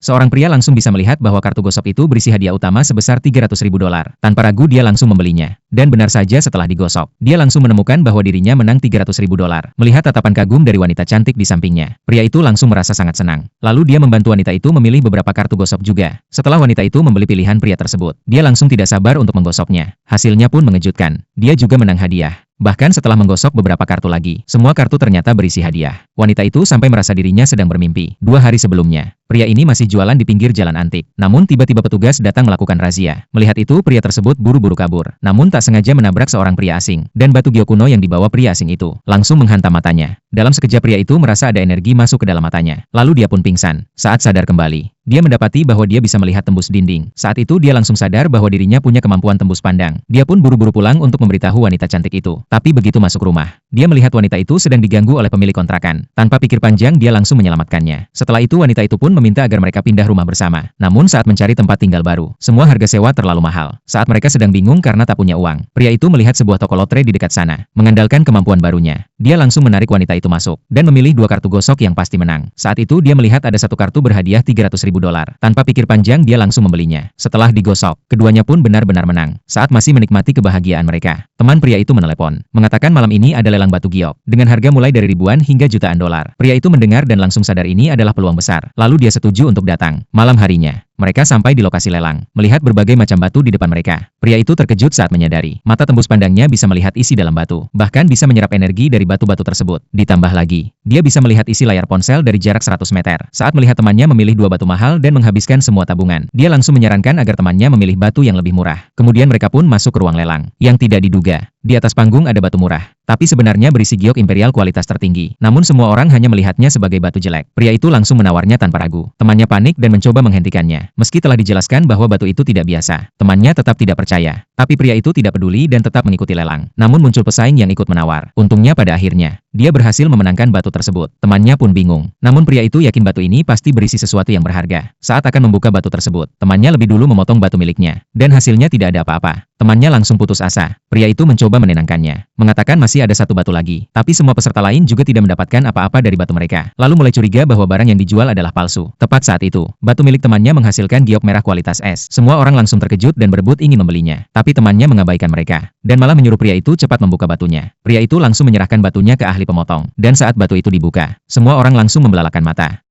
Seorang pria langsung bisa melihat bahwa kartu gosok itu berisi hadiah utama sebesar $300.000. Tanpa ragu dia langsung membelinya. Dan benar saja setelah digosok, dia langsung menemukan bahwa dirinya menang $300.000. Melihat tatapan kagum dari wanita cantik di sampingnya, pria itu langsung merasa sangat senang. Lalu dia membantu wanita itu memilih beberapa kartu gosok juga. Setelah wanita itu membeli pilihan pria tersebut, dia langsung tidak sabar untuk menggosoknya. Hasilnya pun mengejutkan. Dia juga menang hadiah. Bahkan setelah menggosok beberapa kartu lagi, semua kartu ternyata berisi hadiah. Wanita itu sampai merasa dirinya sedang bermimpi. 2 hari sebelumnya, pria ini masih jualan di pinggir jalan antik. Namun tiba-tiba petugas datang melakukan razia. Melihat itu pria tersebut buru-buru kabur. Namun tak sengaja menabrak seorang pria asing. Dan batu giok kuno yang dibawa pria asing itu langsung menghantam matanya. Dalam sekejap pria itu merasa ada energi masuk ke dalam matanya. Lalu dia pun pingsan. Saat sadar kembali, dia mendapati bahwa dia bisa melihat tembus dinding. Saat itu dia langsung sadar bahwa dirinya punya kemampuan tembus pandang. Dia pun buru-buru pulang untuk memberitahu wanita cantik itu. Tapi begitu masuk rumah, dia melihat wanita itu sedang diganggu oleh pemilik kontrakan. Tanpa pikir panjang dia langsung menyelamatkannya. Setelah itu wanita itu pun meminta agar mereka pindah rumah bersama. Namun saat mencari tempat tinggal baru, semua harga sewa terlalu mahal. Saat mereka sedang bingung karena tak punya uang, pria itu melihat sebuah toko lotre di dekat sana. Mengandalkan kemampuan barunya, dia langsung menarik wanita itu masuk dan memilih 2 kartu gosok yang pasti menang. Saat itu dia melihat ada satu kartu berhadiah $300.000. Tanpa pikir panjang dia langsung membelinya. Setelah digosok, keduanya pun benar-benar menang. Saat masih menikmati kebahagiaan mereka, teman pria itu menelepon, mengatakan malam ini ada lelang batu giok dengan harga mulai dari ribuan hingga jutaan dolar. Pria itu mendengar dan langsung sadar ini adalah peluang besar. Lalu dia setuju untuk datang. Malam harinya, mereka sampai di lokasi lelang, melihat berbagai macam batu di depan mereka. Pria itu terkejut saat menyadari, mata tembus pandangnya bisa melihat isi dalam batu, bahkan bisa menyerap energi dari batu-batu tersebut. Ditambah lagi, dia bisa melihat isi layar ponsel dari jarak 100 meter. Saat melihat temannya memilih 2 batu mahal dan menghabiskan semua tabungan, dia langsung menyarankan agar temannya memilih batu yang lebih murah. Kemudian mereka pun masuk ke ruang lelang. Yang tidak diduga, di atas panggung ada batu murah, tapi sebenarnya berisi giok imperial kualitas tertinggi. Namun semua orang hanya melihatnya sebagai batu jelek. Pria itu langsung menawarnya tanpa ragu. Temannya panik dan mencoba menghentikannya. Meski telah dijelaskan bahwa batu itu tidak biasa, temannya tetap tidak percaya. Tapi pria itu tidak peduli dan tetap mengikuti lelang. Namun muncul pesaing yang ikut menawar. Untungnya pada akhirnya, dia berhasil memenangkan batu tersebut. Temannya pun bingung. Namun pria itu yakin batu ini pasti berisi sesuatu yang berharga. Saat akan membuka batu tersebut, temannya lebih dulu memotong batu miliknya. Dan hasilnya tidak ada apa-apa. Temannya langsung putus asa. Pria itu mencoba menenangkannya, mengatakan masih ada satu batu lagi. Tapi semua peserta lain juga tidak mendapatkan apa-apa dari batu mereka. Lalu mulai curiga bahwa barang yang dijual adalah palsu. Tepat saat itu, batu milik temannya menghasilkan giok merah kualitas es. Semua orang langsung terkejut dan berebut ingin membelinya. Tapi temannya mengabaikan mereka, dan malah menyuruh pria itu cepat membuka batunya. Pria itu langsung menyerahkan batunya ke ahli pemotong. Dan saat batu itu dibuka, semua orang langsung membelalakan mata.